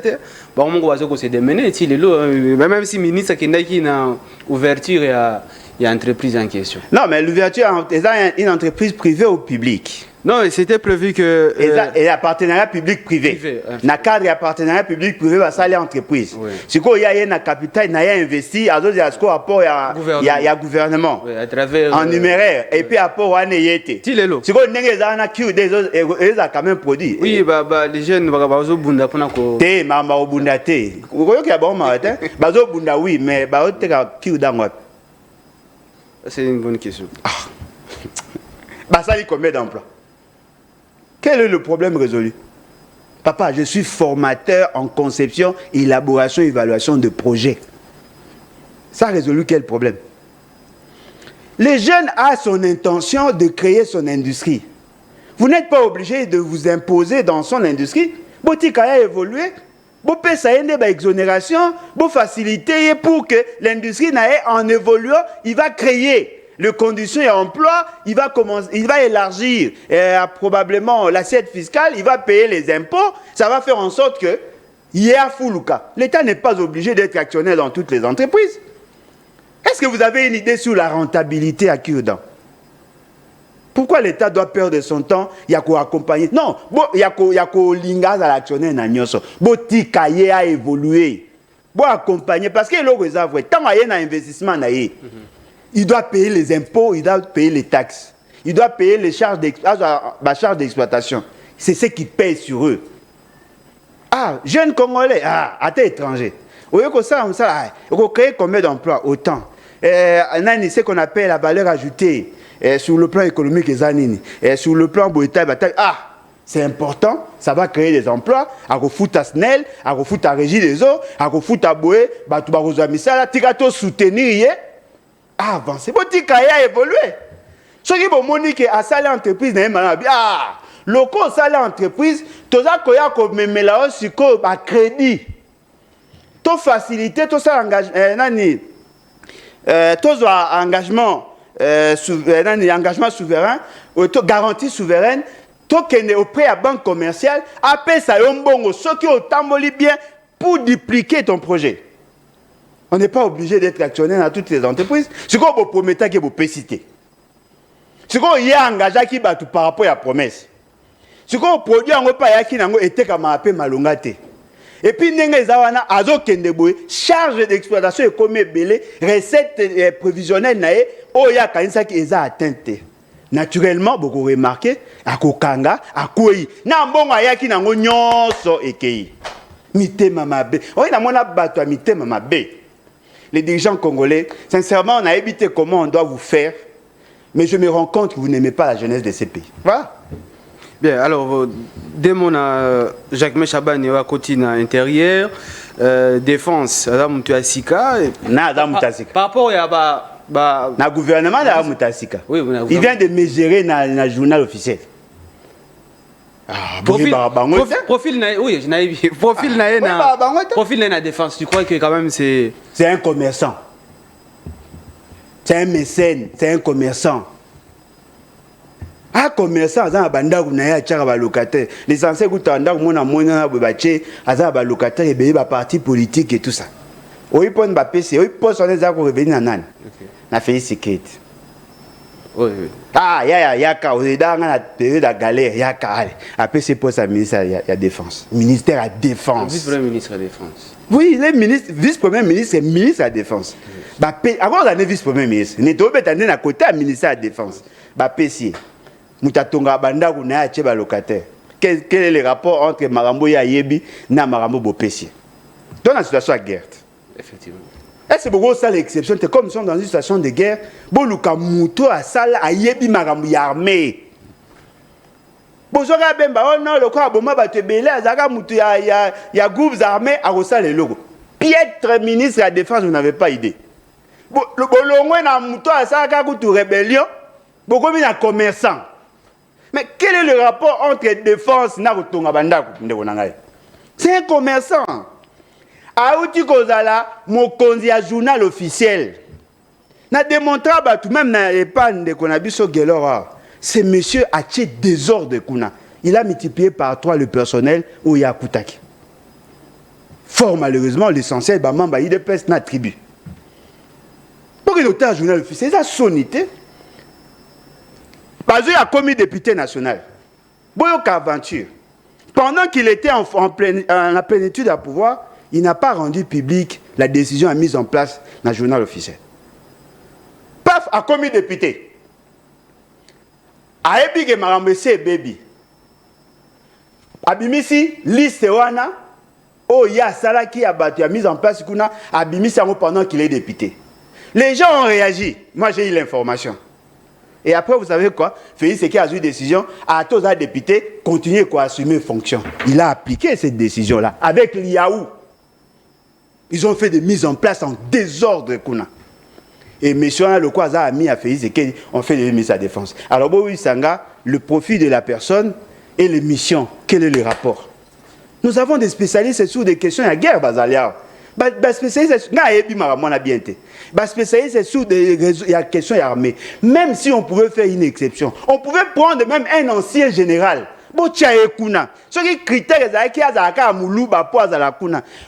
bah on va se démener les lots. Même si ministre qui n'a une ouverture, il y a entreprise en question. Non, mais l'ouverture, c'est une entreprise privée ou publique. Non, c'était prévu que... Et la partenariat public-privé. Dans le cadre de partenariat public-privé, ça aller entreprise. Si il y a un capital, il y a investi, il y a un gouvernement. Oui, à travers... En numéraire. Et puis après, il y a été. Si il y a quand même produit. Oui, les jeunes, ils vont bunda pour nous. Té, maman, au bunda té. Vous voyez qu'il y a bon matin. Bazo bunda oui, mais bazo té qui ou dans. C'est une bonne question. Ça, il y a combien d'emplois? Quel est le problème résolu? Papa, je suis formateur en conception, élaboration, évaluation de projets. Ça a résolu quel problème? Les jeunes ont son intention de créer son industrie. Vous n'êtes pas obligé de vous imposer dans son industrie. Botika a évolué. Vous payez une exonération, vous facilitez pour que l'industrie en évoluant, il va créer les conditions et emploi, il va élargir probablement l'assiette fiscale, il va payer les impôts, ça va faire en sorte que l'État n'est pas obligé d'être actionnaire dans toutes les entreprises. Est-ce que vous avez une idée sur la rentabilité à Kirdan? Pourquoi l'État doit perdre son temps? Il y a quoi accompagner? Non, il y a quoi lingas à l'actionnaire nanyoso. Tikaye a évolué. Bon accompagner parce que l'eau tant qu'il y a un investissement il doit payer les impôts, il doit payer les taxes, il doit payer les charges d'exploitation. C'est ce qui paye sur eux. Jeunes Congolais, à tes étrangers. Vous voyez que ça, on crée combien d'emplois? Autant. C'est ce qu'on appelle la valeur ajoutée sur le plan économique et sur le plan budgétaire. C'est important, ça va créer des emplois. À refoutre à SNEL, à refoutre à Régie des eaux, à refoutre à Boé, à soutenir. Avancer. Botika a évolué. Ce qui est bon, Monique a salé entreprise, local salé entreprise, tout ça qu'il y a comme mélange sur un crédit. Tout facilité, tout ça engagement souverain, garantie souveraine, tout qui est auprès à banque commerciale, après ça, ce qui est tamboli bien pour dupliquer ton projet. On n'est pas obligé d'être actionnaire dans toutes les entreprises. Ce qu'on vous promet, c'est que vous pouvez citer. Ce qu'on y a engagé qui bat par rapport à la promesse. Ce qu'on produit en repas qui n'a été comme appelé malongate. Et puis, charge d'exploitation et comme belé, recette prévisionnelle, il y a qui est atteinte. Naturellement, beaucoup remarqué, à Kokanga, à Kouyi. Na bon aya qui n'a nyonso ekei. Mité mamabe. Oui, na mona bato mité mamabe. Les dirigeants congolais, sincèrement, on a évité comment on doit vous faire, mais je me rends compte que vous n'aimez pas la jeunesse de ces pays. Voilà. Bien, alors, dès mon Jacques Chaban est à côté intérieur, défense, Adam Tuasika. Par rapport à le gouvernement de Mutasika. Oui, il vient de mesurer dans le journal officiel. Profil oui, profil na défense. Tu crois que quand même c'est un commerçant. c'est un mécène, c'est un commerçant. Un commerçant, il y a un locataire. L'essentiel, c'est que un locataire et un parti politique et tout ça. Oui, pour un PC, oui, pour son revenir à Nan. Na fait sécurité. Oui. Ah, il y a dans la période de galère, il y a après c'est pour sa ministère il y a défense. Ministère à défense. Vice-premier ministre à défense. Oui, le ministre, vice-premier ministre, c'est ministre à défense. Bah, avant l'année vice-premier ministre, n'est pas à côté à ministère à défense. Bah, PC. Mutatonga banda kuna ya cheba locataire. Quel est le rapport entre Marambo et Ayebi et Marambo Bopesi? Dans la situation de guerre. Effectivement. C'est beaucoup ça l'exception. C'est comme nous sommes dans une situation de guerre. Bon, le Kamuto a salle Ayebi Marambo armé. Bonjour Bemba, oh non, le corps Boma Batebele, Azaka Moutou, il y a groupes armés à Rossal et Logo. Piètre ministre de la Défense, vous n'avez pas idée. Bon, le Bolongwe na Moutou a Saka Koutou rébellion, beaucoup de commerçants. Mais quel est le rapport entre défense et Narutonga? C'est un commerçant. Aouti Kozala, mon konzi à journal officiel. Na démontré tout même na épargne de Konabiso Gelora. Ce monsieur a tué désordre Kuna. Il a multiplié par 3 le personnel au Yakutaki. Fort malheureusement, l'essentiel, il dépêche na tribu. Pour qu'il ait un journal officiel, c'est ça sonité. Bazou a commis député national. Boyoka aventure. Pendant qu'il était en la plénitude à pouvoir, il n'a pas rendu public la décision à mise en place dans le journal officiel. Paf a commis député. A ebige marambese baby. Abimisi liste wana o ya salaki a battu a mise en place kuna abimisi pendant qu'il est député. Les gens ont réagi. Moi j'ai eu l'information. Et après, vous savez quoi? Félix Tshisekedi a eu une décision à tous les députés continuer à assumer fonction. Il a appliqué cette décision-là avec l'IAOU. Ils ont fait des mises en place en désordre. Et M. Le Kwaza a mis à Félix Tshisekedi, on fait des mises à défense. Alors, oui, Sanga, le profit de la personne et les missions, quel est le rapport? Nous avons des spécialistes sur des questions de guerre, Bazalia. Spécialiste sur des questions armées. Même si on pouvait faire une exception, on pouvait prendre même un ancien général. Ce qui critère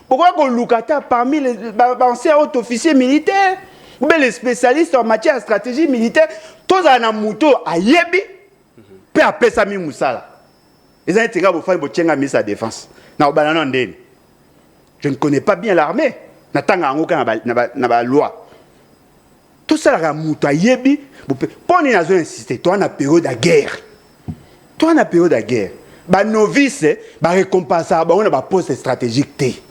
pourquoi qu'on loukata parmi les anciens hauts officiers militaires ou bien les spécialistes en matière de stratégie militaire, tous en mouto à yebi, peu à pesami moussala. Les intégral pour faire une défense. Je ne connais pas bien l'armée. N'a pas loi. Tout ça, la mouta yebi. Pour nous insister, toi, on a période de guerre. Toi, on a période de guerre. Bah novice, bah récompense, bah on a pas poste stratégique.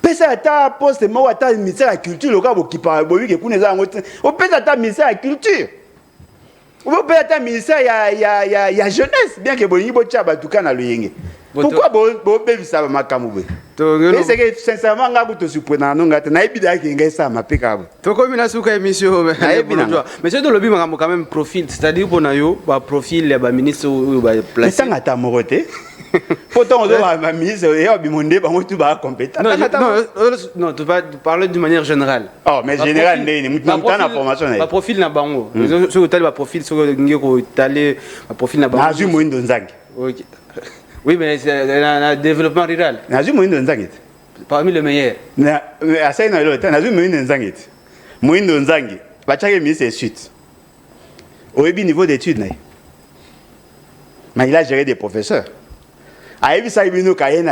Pesa ta poste, moi, ta ministère de la culture, le gars qui parle, qui pour nous avoir. On pesa ta ministère de la culture. On pesa ta ministère, il y a jeunesse, bien que Boni Bocha Batuka na le. Pourquoi Bobe ça ma kamoué? C'est que sincèrement nga ko to surprendre non ngata na ebida ki ngai ça ma pekabo. To comme na suka émission mais c'est dans le but quand même profil, c'est-à-dire pour nayo ba profil ya ba ministre ou ba place. Ça ngata moroté. Pourtant on doit ba ministre et ba monde ba tout ba compétent. Non, tu vas parler d'une manière générale. Oh mais général né mutu na formation na. Ba profil na bango. Ce que tu ba profil ce que ngeko talé ba profil na bango. Na ju moindo nzangi. OK. Oui, mais c'est un développement rural. Parmi les meilleurs. Au niveau d'études, mais il a géré des professeurs. Il y a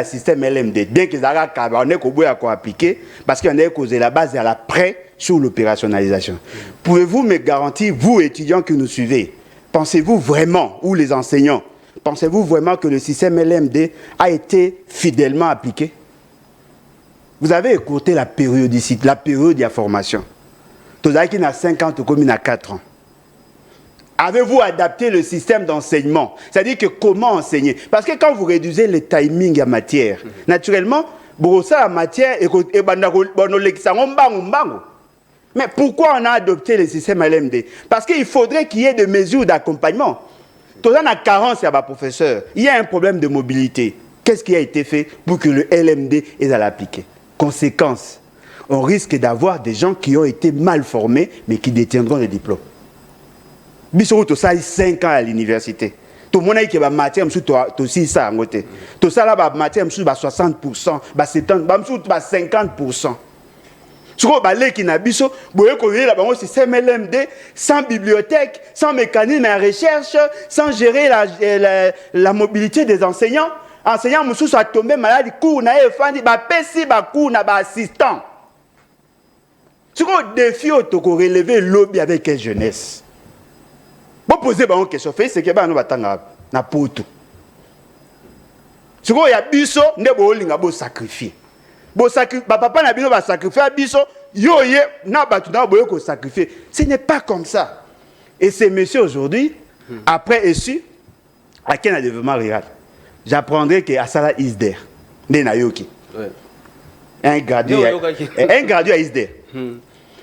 un système LMD. Bien qu'ils aient appliqué, parce qu'on a causé la base à la prêt sur l'opérationnalisation. Pouvez-vous me garantir, vous étudiants qui nous suivez, pensez-vous vraiment, ou les enseignants, pensez-vous vraiment que le système LMD a été fidèlement appliqué? Vous avez écouté la périodicité, la période de la formation. Tous ceux qui ont 50 comme il a 4 ans. Avez-vous adapté le système d'enseignement? C'est-à-dire que comment enseigner? Parce que quand vous réduisez le timing en matière, naturellement, la matière mais pourquoi on a adopté le système LMD? Parce qu'il faudrait qu'il y ait des mesures d'accompagnement. Tout le monde a carence à ma professeur. Il y a un problème de mobilité. Qu'est-ce qui a été fait pour que le LMD est à l'appliquer? Conséquence. on risque d'avoir des gens qui ont été mal formés, mais qui détiendront le diplôme. Biso to ça 5 ans à l'université. Tout le monde a qui va matière monsieur toi aussi ça en côté. Tout ça là va matière monsieur 60%, 70, 50%. Ce qu'on va aller qui n'a biso, boye ko là bango système LMD sans bibliothèque, sans mécanisme de recherche, sans gérer la mobilité des enseignants. Enseignant monsieur soit tombé malade, cours na efandi ba pesi ba cours na ba assistant. Ce qu'on défi to ko relever lobby avec quelle jeunesse. Bon poser une question, c'est que nous batanga na poto. Ce qu'on y a biso, ne bo linga bo sacrifier. Bo sacrifier, papa na bino ba sacrifier biso, yo ye na batu na bo ko sacrifier. Ce n'est pas comme ça. Et ces messieurs aujourd'hui, après issu, à quel développement rural, j'apprendrai que Asala Isder, ne na yoki. Un gradué à Isder.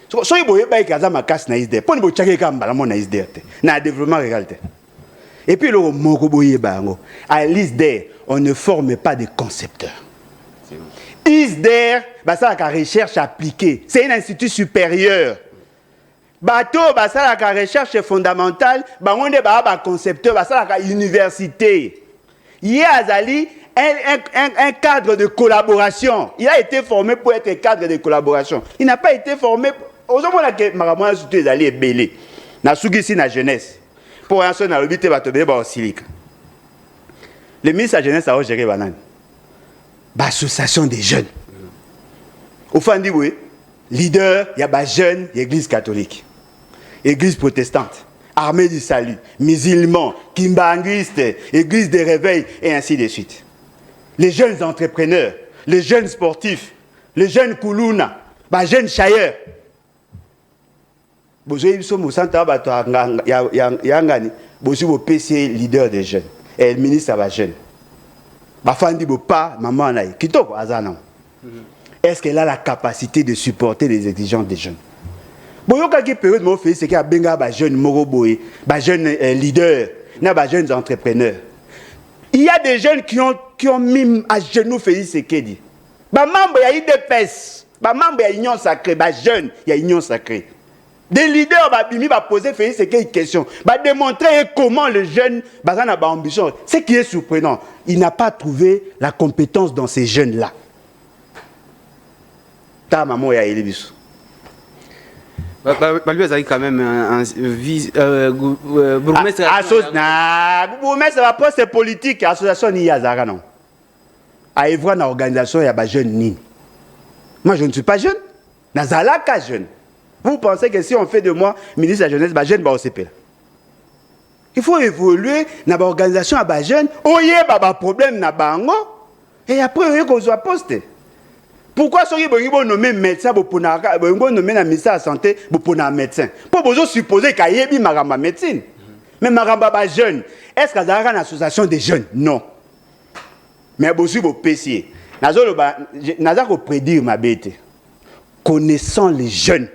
So you boye ba ikaza makas na isde poni bo chake ka mbala mo na isde te na développement rural te. Et puis le moko boye bango à l'ISDER on ne forme pas de concepteurs. ISDER ba ça la recherche appliquée, c'est un institut supérieur. Bato ba ça la recherche fondamentale, bango nde ba concepteur ba ça la université. Yé azali un cadre de collaboration. Il a été formé pour être cadre de collaboration. Il n'a pas été formé. Aujourd'hui, Maramouana surtout les alliés belés. Na sougisi na jeunesse. Pour un seul na l'obité batobé ba osilique. Le ministre de la jeunesse a géré banane. L'association des jeunes. Au fond dit oui, leader, il y a des jeunes, l'église catholique, église protestante, armée du salut, musulmans, kimbanguistes, église des réveils et ainsi de suite. Les jeunes entrepreneurs, les jeunes sportifs, les jeunes koulouna, les jeunes chailleurs. Vous avez vu ce PC leader des jeunes et le ministre des jeunes. Est-ce qu'elle a la capacité de supporter les exigences des jeunes? C'est qu'il y a des jeunes leaders, des jeunes entrepreneurs. Il y a des jeunes qui ont mis à genoux Félix Sekedi. Les membres, il y a IDPS. Les membres, il y a Union Sacrée. Les jeunes, il y a Union Sacrée. Des leaders vont poser Félix Sekedi une question. Vont démontrer comment les jeunes ont ambition. Ce qui est surprenant, il n'a pas trouvé la compétence dans ces jeunes-là. Ta maman, il y a Elibis. Lui, il a quand même un bourgmestre. Bourgmestre, la poste politique, l'association n'y a pas. Non. À Évora, dans l'organisation, il y a des jeunes. Moi, je ne suis pas jeune. Je ne suis pas jeune. Vous pensez que si on fait de moi ministre de la jeunesse, je ne suis pas jeune. Il faut évoluer dans l'organisation à des jeunes. Il y a des problèmes dans bango. Et après, il y a des postes. Pourquoi ceux qui ont nommé médecin, ils ont nommé le ministère de la Santé pour médecin? Pour vous supposer qu'il y a une médecine. Mais Maramba jeune, est-ce qu'il y a une association des jeunes? Non. Mais vous avez PC. Nous avons prédire ma bête. Connaissant les jeunes.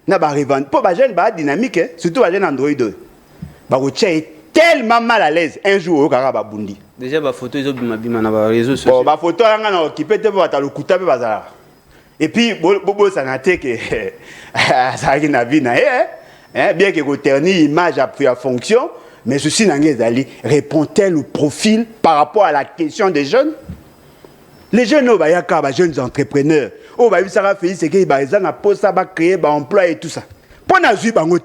Pour les jeunes, c'est dynamique, surtout les jeunes Android. Ils sont tellement mal à l'aise un jour au Karababundi. Déjà, la photo, ils ont bien dans les réseaux sociaux. La photo, ils ont occupé le couteau. Et puis, Bobo, ça n'a été que ça n'a vie. Bien que vous terniez l'image a pris à fonction, mais ceci répond-elle au profil par rapport à la question des jeunes? Les jeunes, il y a des jeunes entrepreneurs. Ça va faire ce qu'ils ont créé des emplois et tout ça. Pour nous, ils ont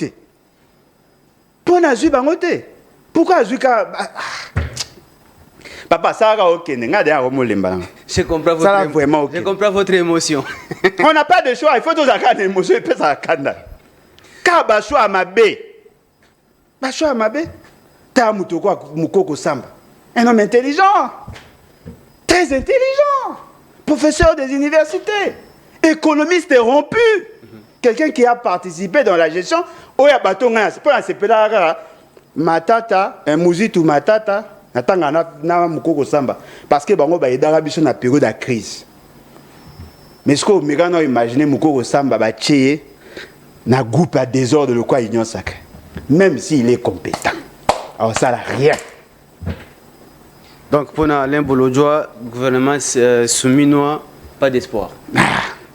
été. Pourquoi Papa, ça va ok. Je comprends votre émotion. On n'a pas de choix. Il faut tous avoir une émotion. Il faut ça kanda. Car choix à ma baie. Choix à ma baie. T'as Moukoko Samba. Un homme intelligent. Très intelligent. Professeur des universités. Économiste rompu. Quelqu'un qui a participé dans la gestion. Oya batonga. C'est pas un CPDA. Matata, un mouzitou matata. Parce que bango ba edara biso na période de crise. Mais ce que vous imaginez Moukoko Samba ba tcheye na groupe à désordre de quoi Union Sacrée. Même s'il est compétent. Alors ça n'a rien. Donc pour Alain Bolodjoa, gouvernement souminois, pas d'espoir.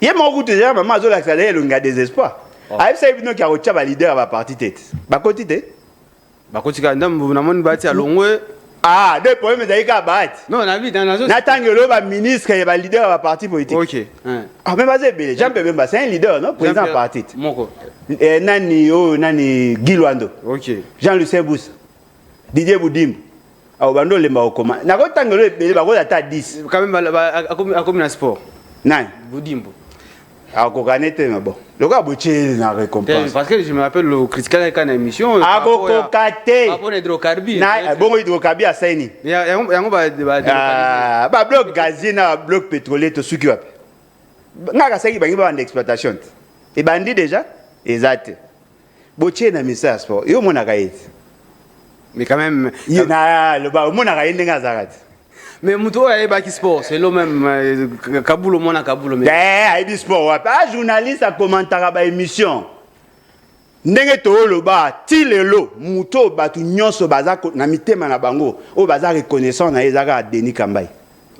Il y a mon déjà maman zo l'accélérer le gars désespoir. Avec ça il qui a retiré ba leader ba parti tête. Ba côté tête. Ba côté ka ndam na moni bati à longwe. Ah, deux problèmes d'ailleurs bati. Non, na vie dans la zone. Natangelo ba ministre et ba leader ba parti politique. OK. Ah mais vas-y belé, Jean Bemba c'est un leader non, président parti. Moko. Nani Gilwando. OK. Jean-Lucien Boussa. Didier Boudim. Bando le maokoma na ko tangelo ebele ba ko ata 10 quand même a comme na sport nan Boudimbo ko kanete mais bon le quoi boche na récompense parce que je me rappelle le critiquer quand na émission ko kate après hydrocarbures na bon hydrocarbures à saini yango ba bloc gazier na bloc pétrolier to suki wapi ngaka saki bangi ba d'exploitation et bandi déjà exact boche na misa sport yo mona kaiti. Mais quand même, mais Mouto est baki sport, c'est le même Kaboul au monde à Kaboul. Mais sport, un journaliste a commenté à émission. Ndenge to lo ba ti lelo Mouto batu nyonso baza na mitema na bango o baza reconnaissant na ezaka Denis Kambai.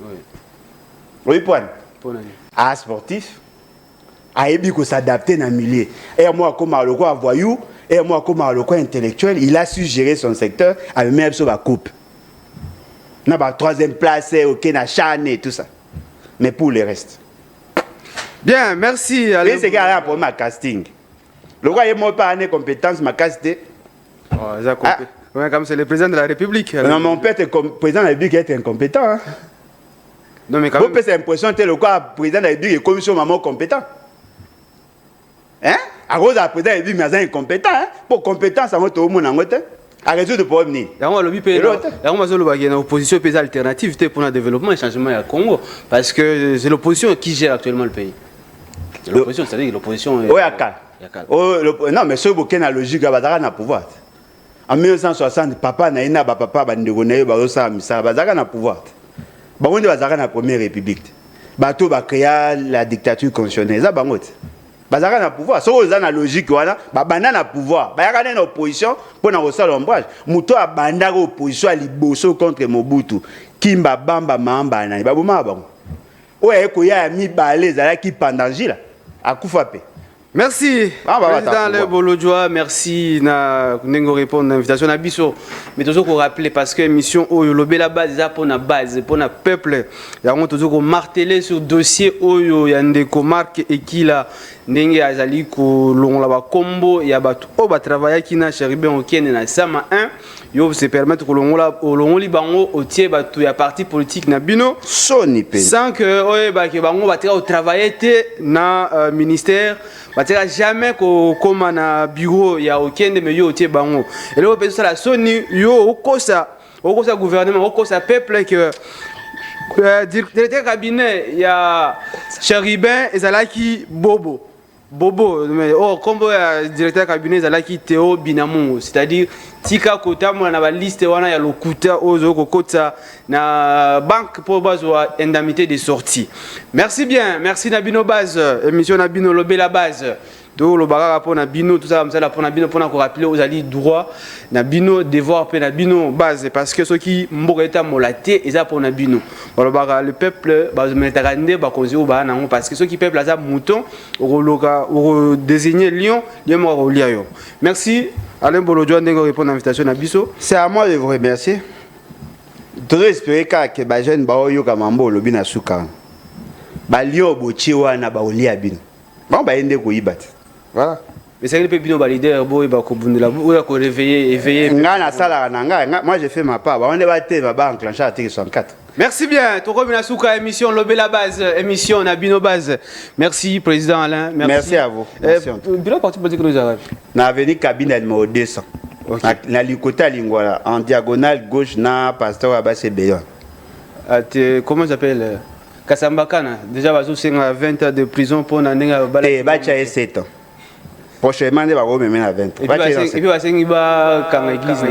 Oui. Oui point. Ah sportif. A ebi ko s'adapter na milieu. Et moi comme le quoi voyou. Et moi, comme le coin intellectuel, il a su gérer son secteur avec même sur la coupe. On a troisième place, ok, na Chane et tout ça. Mais pour le reste. Bien, merci. Mais c'est qu'il y a un problème ma casting. Le roi est mort par une compétence, ma casting. Ouais, comme c'est le président de la République. Non, mon père est président de la République est incompétent. Hein? Non, mais quand même. Vous avez l'impression que le président de la République est commission maman compétent. Hein? À cause de la présidence, il dit que c'est incompétent. Pour compétence, ça va tout le monde en côté. À résoudre le problème. Il y a une opposition alternative pour le développement et le changement au Congo. Parce que c'est l'opposition qui gère actuellement le pays. L'opposition, c'est-à-dire l'opposition. Oui, non, mais ce qui est la logique, il y a un pouvoir. En 1960, papa n'a pas papa, il y a un pouvoir. Il y a la première république. Il y a créé la dictature constitutionnelle. Bazaka na pouvoir so oza na logique wana babanda na pouvoir bayaka na opposition pour na rosala ombrage muto abanda ko opposition à liboso contre Mobutu kimba bamba mamba na baboma bango oye ko ya mi balé zala ki pandangila akufa pe. Merci, président Le Bolodjoa, merci na nengo répondre à l'invitation à Bisso. Mais toujours qu'on rappelle parce que mission Oyo Lobé la base pour la base pour le peuple. Il y a toujours marteler sur dossier Oyo yande ko marque et qui la ndenge azali ko long la ba combo ya batu o ba travailler qui na cheribe on kene na sama 1 yo se permettre ko long li bango o tie batu ya parti politique na bino soni pe sans que oye ba ke bango ba tra travailler te na ministère bateka jamais ko koma na bureau ya okende me yo tie bango et là peut ça la soni yo okosa gouvernement okosa peuple que directeur cabinet ya Cherubin ezalaki Bobo mais comme directeur cabinet ezalaki Théo Binamou, c'est-à-dire tika kota mo na ba liste wana ya lokuta ozo kokota na banque pour bazwa indemnité de sortie. Merci bien, merci Nabino Base, émission Nabino Lobé la base. Do lo bagara pour Nabino tout ça pour Nabino pour ko rappeler aux alliés droit Nabino devoir pe Nabino base parce que ceux qui mboketa molaté eza pour Nabino. Le peuple bazometakande ba konzi o ba nango parce que ceux qui peuple aza mouton au désigner lion mo lia yo. Merci Alain Bolodjoa ndenge répondre à l'invitation à Bisso. C'est à moi de vous remercier. Je espérer que ba jeune ba oyo ka mambo lobi na suka. Ba lion bochi wana ba olia bino. Bon ba ende ko ibati. Voilà. Mais c'est que les leader boy ba ko bundela ou ko éveiller. Ngana sala nanga, moi j'ai fait ma part. On est batté ba enclencher article 64. Merci bien. Toko Binasuka émission Lobé la base, émission Nabino Base. Merci président Alain, merci à vous. Merci. Bilo parti politique nous arrête. Na avenue cabinet numéro 200. Na likota lingwala en diagonale gauche na pasteur Abasse Beyon. Comment s'appelle Kasambakana. Déjà bazo 20 ans de prison pour nanenga bala. Eh bacha 7 ans. Prochainement, on va remettre à 20. Et puis, on va église.